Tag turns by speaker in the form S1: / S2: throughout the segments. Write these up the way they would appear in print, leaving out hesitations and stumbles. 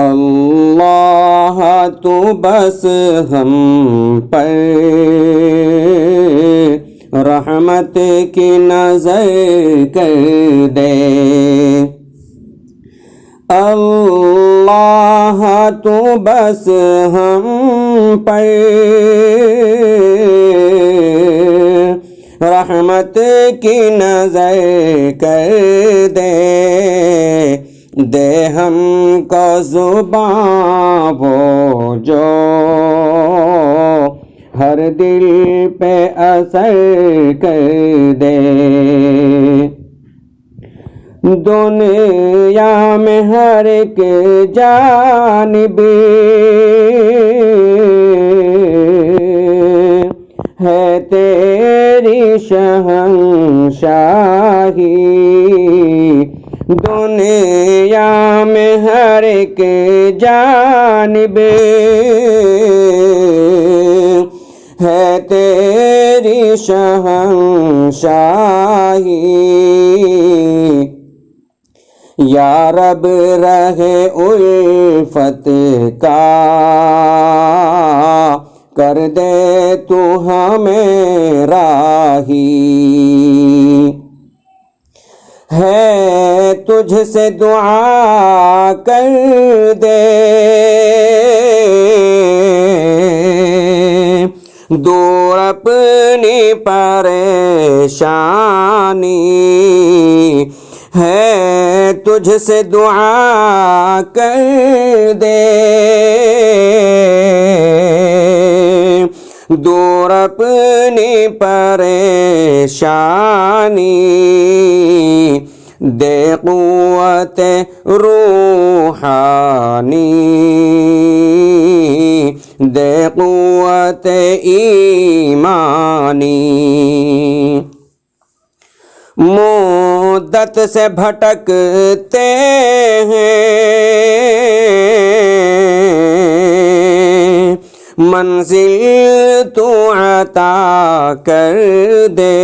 S1: اللہ تو بس ہم پر رحمت کی نظر کر دے، اللہ تو بس ہم پر رحمت کی نظر کر دے، دے ہم کو زباں وہ جو ہر دل پہ اثر کر دے، دنیا میں ہر ایک جانب ہے تیری شہنشاہی، دنیا میں ہر ایک جانب ہے تیری شہنشاہی، یا رب رہے الفت کا کر دے تو ہمیں راہی، ہے تجھ سے دعا کر دے دور اپنی پریشانی، ہے تجھ سے دعا کر دے دور اپنی پریشانی، دے قوت روحانی، دے قوت ایمانی، مدت سے بھٹکتے ہیں منزل تو عطا کر دے،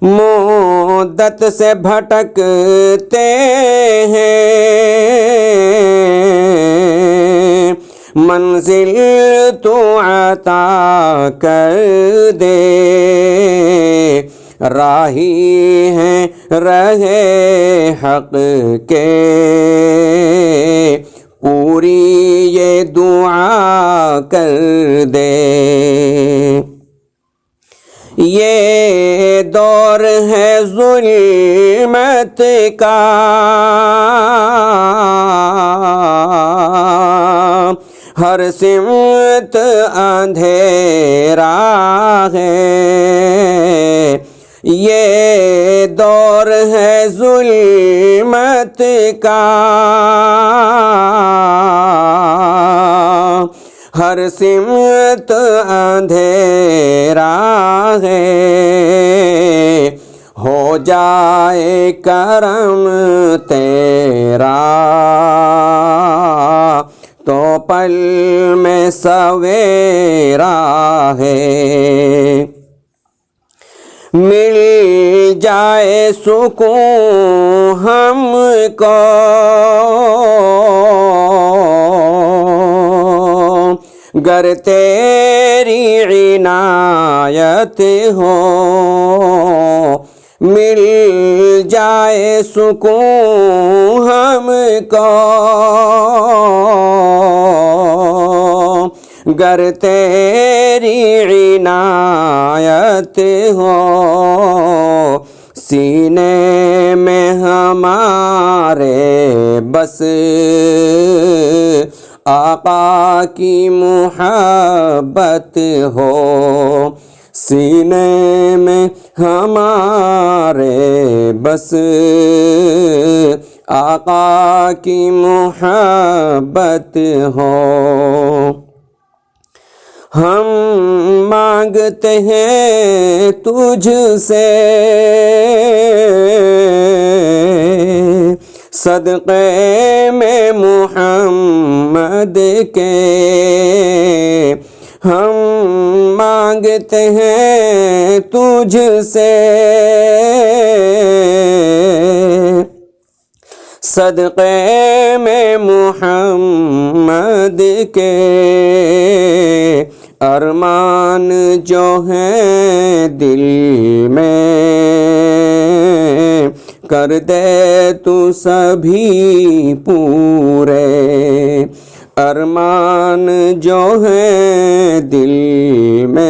S1: مدت سے بھٹکتے ہیں منزل تو عطا کر دے، راہی ہیں رہے حق کے پوری یہ دعا کر دے، یہ دور ہے ظلمت کا ہر سمت اندھیرا ہے، یہ دور ہے ظلمت کا ہر سمت اندھیرا ہے، ہو جائے کرم تیرا تو پل میں سویرا ہے، مل جائے سکون ہم کو گر تیری عنایت ہو، مل جائے سکون ہم کو گر تیری عنایت ہو، سینے میں ہمارے بس آقا کی محبت ہو، سینے میں ہمارے بس آقا کی محبت ہو، ہم مانگتے ہیں تجھ سے صدقے میں محمد کے، ہم مانگتے ہیں تجھ سے صدقے میں محمد کے ارمان جو ہیں دل میں کر دے تو سبھی پورے، ارمان جو ہیں دل میں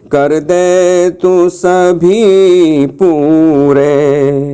S1: کر دے تو سبھی پورے۔